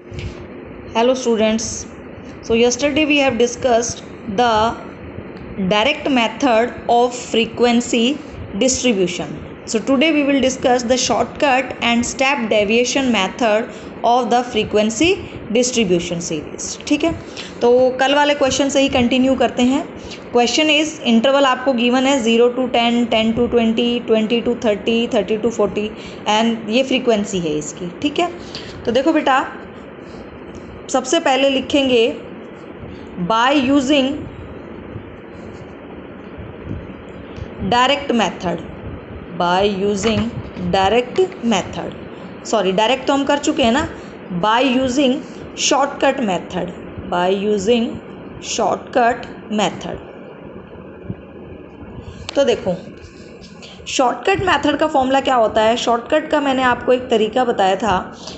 Hello students. So yesterday we have discussed the direct method of frequency distribution. So today we will discuss the shortcut and step deviation method of the frequency distribution series. ठीक है, तो कल वाले question से ही continue करते हैं. Question is interval आपको given है 0 to 10, 10 to 20, 20 to 30, 30 to 40 and ये फ्रीक्वेंसी है इसकी. ठीक है, तो देखो बेटा, सबसे पहले लिखेंगे by using direct method. By using direct method, sorry direct तो हम कर चुके हैं ना. By using shortcut method. By using shortcut method. तो देखो शॉर्टकट मेथड का फॉर्मूला क्या होता है. शॉर्टकट का मैंने आपको एक तरीका बताया था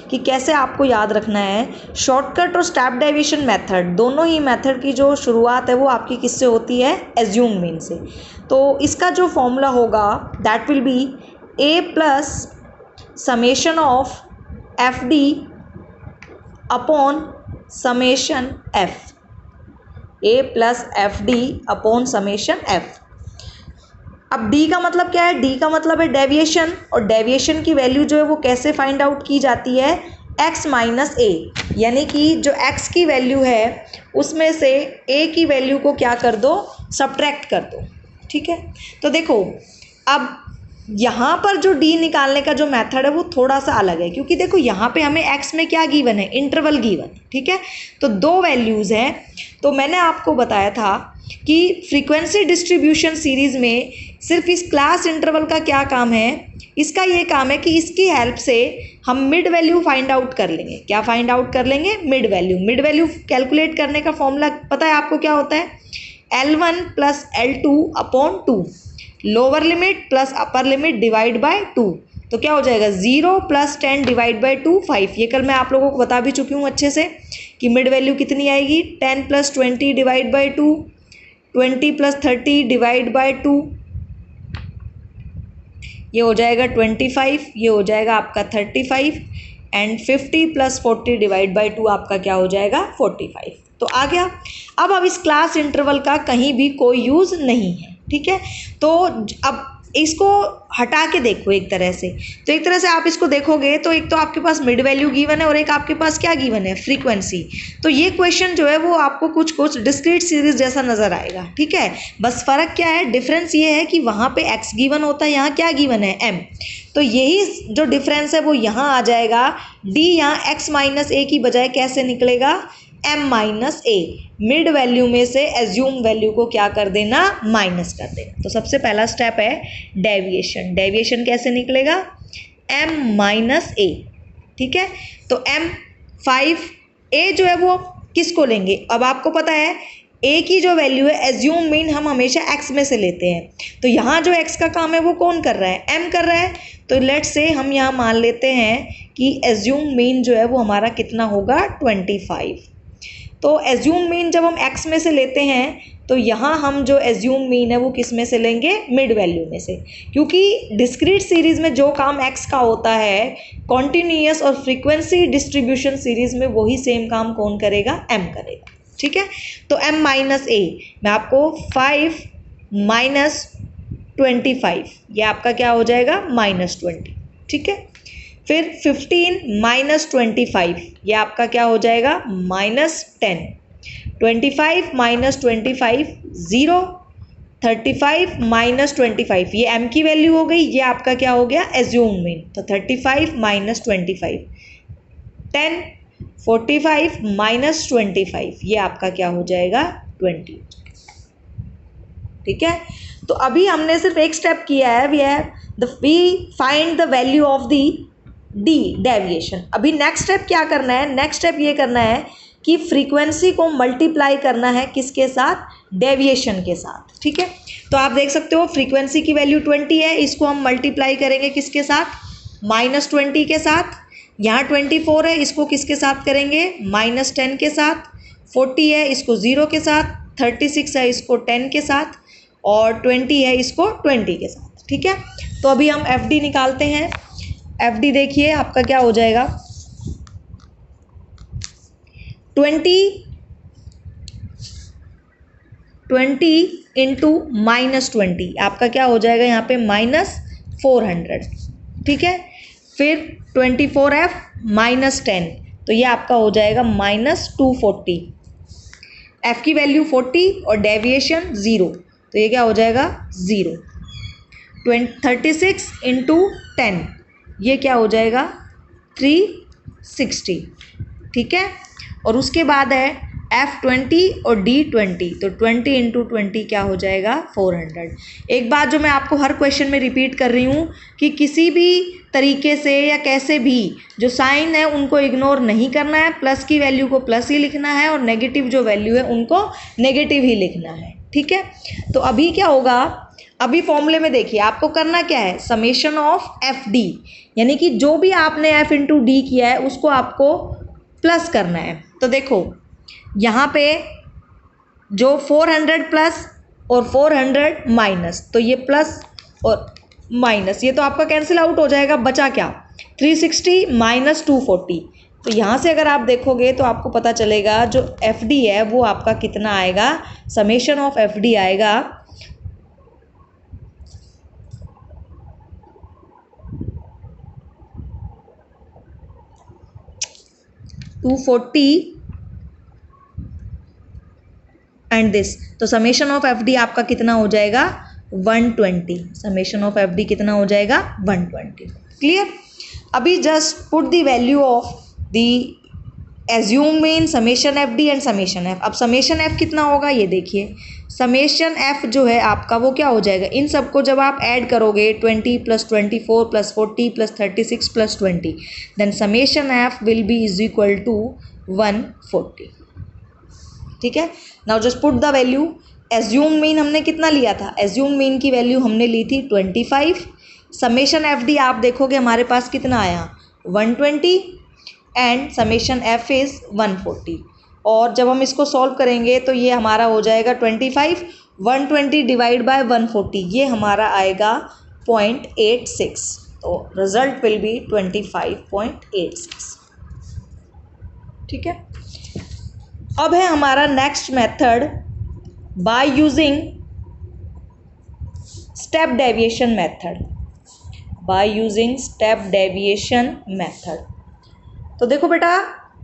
कि कैसे आपको याद रखना है. शॉर्टकट और स्टेप डेविएशन मेथड, दोनों ही मेथड की जो शुरुआत है वो आपकी किससे होती है, एज्यूम मीन से. तो इसका जो फॉर्मूला होगा that will be A plus summation of F D upon summation F. A plus F D upon summation F. अब d का मतलब क्या है, d का मतलब है डेविएशन, और डेविएशन की वैल्यू जो है वो कैसे फाइंड आउट की जाती है, x माइनस ए. यानी कि जो x की वैल्यू है उसमें से a की वैल्यू को क्या कर दो, सब्ट्रैक्ट कर दो. ठीक है, तो देखो अब यहाँ पर जो d निकालने का जो मेथड है वो थोड़ा सा अलग है, क्योंकि देखो यहाँ पे हमें x में क्या गिवन है, इंटरवल गिवन. ठीक है, तो दो वैल्यूज़ हैं. तो मैंने आपको बताया था कि फ्रीक्वेंसी डिस्ट्रीब्यूशन सीरीज़ में सिर्फ इस क्लास इंटरवल का क्या काम है, इसका ये काम है कि इसकी हेल्प से हम मिड वैल्यू फाइंड आउट कर लेंगे. क्या फाइंड आउट कर लेंगे, mid value. Mid value calculate करने का फॉर्मूला पता है आपको क्या होता है, L1 plus L2 upon 2, lower limit plus upper limit divide by 2. तो क्या हो जाएगा, 0 प्लस 10 डिवाइड बाई 2 5. ये कल मैं आप लोगों को बता भी चुकी हूँ अच्छे से कि मिड वैल्यू कितनी आएगी, 10 plus 20 divide by 2, 20 plus 30 divide by 2, ये हो जाएगा 25, ये हो जाएगा आपका 35, एंड 50 प्लस 40 डिवाइड बाई 2 आपका क्या हो जाएगा, 45. तो आ गया. अब इस क्लास इंटरवल का कहीं भी कोई यूज़ नहीं है. ठीक है, तो अब इसको हटा के देखो एक तरह से. तो एक तरह से आप इसको देखोगे तो एक तो आपके पास मिड वैल्यू गिवन है और एक आपके पास क्या गिवन है, फ्रीक्वेंसी. तो ये क्वेश्चन जो है वो आपको कुछ डिस्क्रीट सीरीज जैसा नज़र आएगा. ठीक है, बस फ़र्क क्या है, डिफरेंस ये है कि वहाँ पे x गिवन होता है, यहाँ क्या गिवन है, m. तो यही जो डिफरेंस है वो यहाँ आ जाएगा. d यहाँ x माइनस ए की बजाय कैसे निकलेगा, m माइनस ए. मिड वैल्यू में से एज्यूम वैल्यू को क्या कर देना, माइनस कर देना. तो सबसे पहला स्टेप है डेविएशन. डेविएशन कैसे निकलेगा, m माइनस ए. ठीक है, तो m5 a जो है वो किसको लेंगे, अब आपको पता है a की जो वैल्यू है एज्यूम मीन हम हमेशा x में से लेते हैं. तो यहाँ जो x का काम है वो कौन कर रहा है, m कर रहा है. तो लेट्स से हम यहाँ मान लेते हैं कि एज्यूम मीन जो है वो हमारा कितना होगा, 25. तो एज्यूम मीन जब हम x में से लेते हैं तो यहाँ हम जो एज्यूम मीन है वो किस में से लेंगे, मिड वैल्यू में से. क्योंकि डिस्क्रीट सीरीज़ में जो काम x का होता है, कॉन्टीन्यूअस और फ्रीक्वेंसी डिस्ट्रीब्यूशन सीरीज़ में वही सेम काम कौन करेगा, m करेगा. ठीक है, तो m माइनस ए, मैं आपको 5 माइनस 25, ये आपका क्या हो जाएगा, -20. ठीक है, फिर 15 माइनस 25, ये आपका क्या हो जाएगा, -10. 25 माइनस 25 0. 35 माइनस 25, ये m की वैल्यू हो गई, ये आपका क्या हो गया, एज्यूम मीन. तो 35 माइनस 25 10. 45 माइनस 25, ये आपका क्या हो जाएगा, 20. ठीक है, तो अभी हमने सिर्फ एक स्टेप किया है, we find the value of the d, deviation. अभी नेक्स्ट स्टेप क्या करना है, नेक्स्ट स्टेप ये करना है कि फ्रीक्वेंसी को मल्टीप्लाई करना है किसके साथ, डेविएशन के साथ. ठीक है, तो आप देख सकते हो फ्रीक्वेंसी की वैल्यू 20 है, इसको हम मल्टीप्लाई करेंगे किसके साथ, -20 के साथ. यहाँ 24 है, इसको किसके साथ करेंगे, -10 के साथ. 40 है, इसको 0 के साथ. 36 है, इसको 10 के साथ. और 20 है, इसको 20 के साथ. ठीक है, तो अभी हम एफ डी निकालते हैं. एफ डी देखिए आपका क्या हो जाएगा, 20 इंटू -20 आपका क्या हो जाएगा यहाँ पे -400, ठीक है। फिर 24F -10 तो ये आपका हो जाएगा -240। F की वैल्यू 40 और डेविएशन 0 तो ये क्या हो जाएगा 0। 36 इंटू 10 ये क्या हो जाएगा 360, ठीक है। और उसके बाद है F20 और D20 तो 20 इंटू 20 क्या हो जाएगा 400। एक बात जो मैं आपको हर क्वेश्चन में रिपीट कर रही हूँ कि किसी भी तरीके से या कैसे भी जो साइन है उनको इग्नोर नहीं करना है, प्लस की वैल्यू को प्लस ही लिखना है और नेगेटिव जो वैल्यू है उनको नेगेटिव ही लिखना है, ठीक है। तो अभी क्या होगा, अभी फॉर्मूले में देखिए आपको करना क्या है, समेशन ऑफ एफ डी, यानी कि जो भी आपने एफ इंटू डी किया है उसको आपको प्लस करना है। तो देखो यहाँ पे जो 400 प्लस और 400 माइनस तो ये प्लस और माइनस ये तो आपका कैंसिल आउट हो जाएगा, बचा क्या 360 माइनस 240। तो यहाँ से अगर आप देखोगे तो आपको पता चलेगा जो एफ डी है वो आपका कितना आएगा, समेशन ऑफ एफ डी आएगा 240 एंड दिस, तो समेशन ऑफ एफ डी आपका कितना हो जाएगा 120। समेशन ऑफ एफ डी कितना हो जाएगा 120। क्लियर। अभी just put the value of the assume mean summation f D and summation F. अब समेशन एफ कितना होगा ये देखिए, समेशन एफ जो है आपका वो क्या हो जाएगा, इन सबको जब आप ऐड करोगे 20 plus 24 plus 40 plus 36 plus 20 then summation f will be is equal to 140, ठीक है। Now just put the value, assume mean हमने कितना लिया था, एज्यूम मीन की वैल्यू हमने ली थी 25, समेशन एफ डी आप देखोगे हमारे पास कितना आया 120 एंड समेशन एफ इज़ 140। और जब हम इसको सॉल्व करेंगे तो ये हमारा हो जाएगा 25, 120 डिवाइड बाय 140 ये हमारा आएगा 0.86, तो रिजल्ट विल बी 25.86, ठीक है। अब है हमारा next method by using step deviation method, by using step deviation method. तो देखो बेटा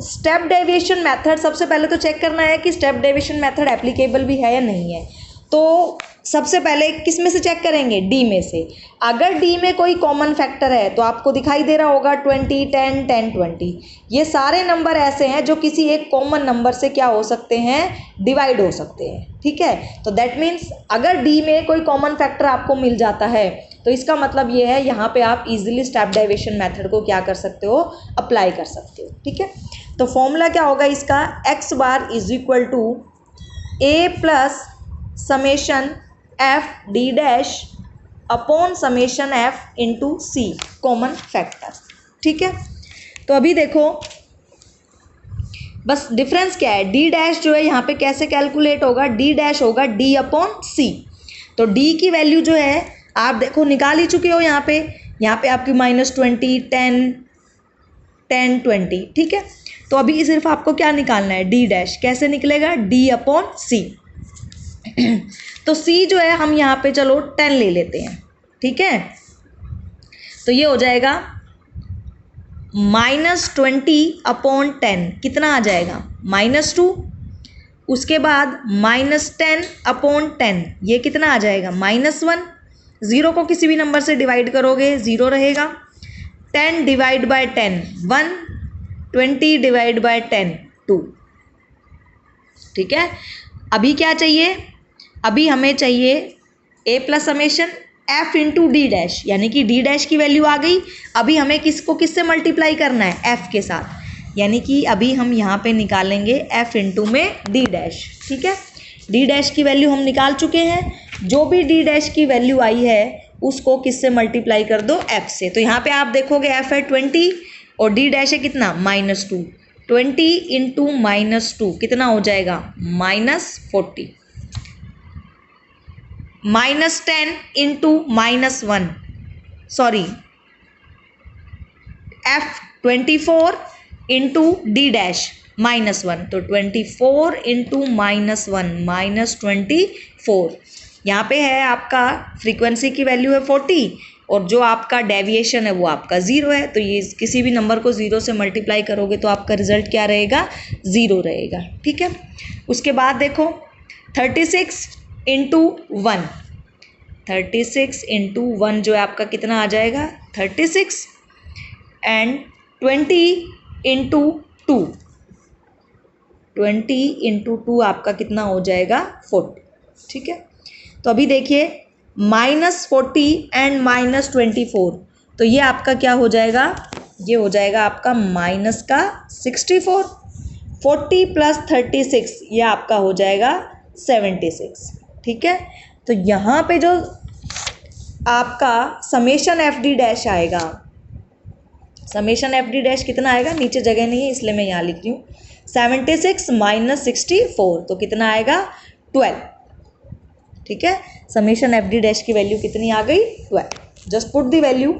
स्टेप डेविएशन मेथड सबसे पहले तो चेक करना है कि स्टेप डेविएशन मेथड एप्लीकेबल भी है या नहीं है। तो सबसे पहले किस में से चेक करेंगे, डी में से। अगर डी में कोई कॉमन फैक्टर है तो आपको दिखाई दे रहा होगा 20, 10, 10, 20 ये सारे नंबर ऐसे हैं जो किसी एक कॉमन नंबर से क्या हो सकते हैं, डिवाइड हो सकते हैं, ठीक है। तो दैट मीन्स अगर डी में कोई कॉमन फैक्टर आपको मिल जाता है तो इसका मतलब ये है यहाँ पे आप इजीली स्टेप डेविएशन मेथड को क्या कर सकते हो, अप्लाई कर सकते हो, ठीक है। तो फॉर्मूला क्या होगा इसका, x bar is equal to a plus summation f d dash upon summation F into c common factor, ठीक है। तो अभी देखो बस डिफरेंस क्या है, डी डैश जो है यहाँ पे कैसे कैलकुलेट होगा, डी डैश होगा डी अपॉन सी। तो डी की वैल्यू जो है आप देखो निकाल ही चुके हो, यहाँ पे आपकी -20, 10, 10, 20, ठीक है। तो अभी सिर्फ आपको क्या निकालना है, डी डैश कैसे निकलेगा, डी अपॉन सी। तो सी जो है हम यहाँ पे चलो 10 ले लेते हैं, ठीक है। तो ये हो जाएगा -20 अपॉन 10 कितना आ जाएगा -2, उसके बाद -10 अपॉन 10 ये कितना आ जाएगा -1, ज़ीरो को किसी भी नंबर से डिवाइड करोगे ज़ीरो रहेगा, 10 डिवाइड बाय 10 1, 20 डिवाइड बाय 10 2, ठीक है। अभी क्या चाहिए, अभी हमें चाहिए A plus summation F into D dash, यानी कि डी डैश की वैल्यू आ गई। अभी हमें किससे मल्टीप्लाई करना है, एफ के साथ, यानी कि अभी हम यहाँ पे निकालेंगे एफ इंटू में डी डैश, ठीक है। डी डैश की वैल्यू हम निकाल चुके हैं, जो भी डी डैश की वैल्यू आई है उसको किससे मल्टीप्लाई कर दो, एफ से। तो यहाँ पे आप देखोगे एफ है 20 और डी डैश है कितना -2, 20 इंटू -2 कितना हो जाएगा -40, -10 into -1 sorry F24 into D dash -1, तो 24 इंटू -1 -24। यहाँ पे है आपका फ्रीक्वेंसी की वैल्यू है 40 और जो आपका डेविएशन है वो आपका 0 है, तो ये किसी भी नंबर को 0 से मल्टीप्लाई करोगे तो आपका रिजल्ट क्या रहेगा, 0 रहेगा। ठीक है, उसके बाद देखो 36 इंटू 1, 36 इंटू 1 जो है आपका कितना आ जाएगा 36, एंड 20 इंटू 2, 20 इंटू 2 आपका कितना हो जाएगा 40। ठीक है, तो अभी देखिए -40 एंड -24, तो ये आपका क्या हो जाएगा, ये हो जाएगा आपका -64। 40 + 36 ये आपका हो जाएगा 76। ठीक है, तो यहाँ पे जो आपका समेशन एफ डी डैश आएगा, समेशन एफ डी डैश कितना आएगा, नीचे जगह नहीं है इसलिए मैं यहाँ लिख रही हूँ, 76 - 64 तो कितना आएगा 12। ठीक है, समेशन एफ डी डैश की वैल्यू कितनी आ गई 12। Just put the value.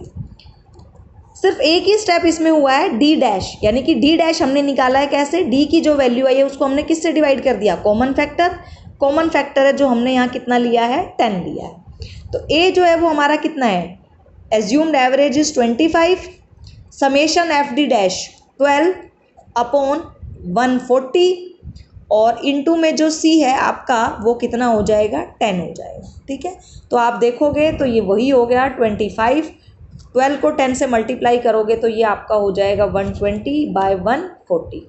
सिर्फ एक ही स्टेप इसमें हुआ है, डी डैश, यानी कि डी डैश हमने निकाला है कैसे, डी की जो वैल्यू आई है उसको हमने किससे डिवाइड कर दिया, कॉमन फैक्टर। कॉमन फैक्टर है जो हमने यहाँ कितना लिया है 10 लिया है, तो ए जो है वो हमारा कितना है, assumed average is 25, summation f d dash 12 upon 140, और इनटू में जो सी है आपका वो कितना हो जाएगा 10 हो जाएगा। ठीक है, तो आप देखोगे तो ये वही हो गया 25, 12 को 10 से मल्टीप्लाई करोगे तो ये आपका हो जाएगा 120/140।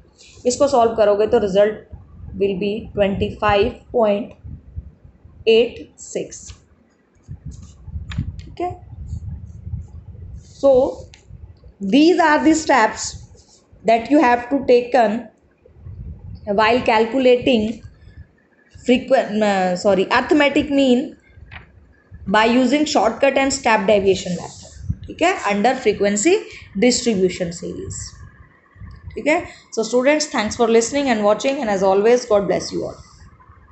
इसको सॉल्व करोगे तो रिजल्ट विल बी 25.86। ठीक है, सो these are the steps that you have to taken while calculating arithmetic mean by using shortcut and step deviation method. ठीक है, under frequency distribution series. ठीक है, so students, thanks for listening and watching, and as always God bless you all.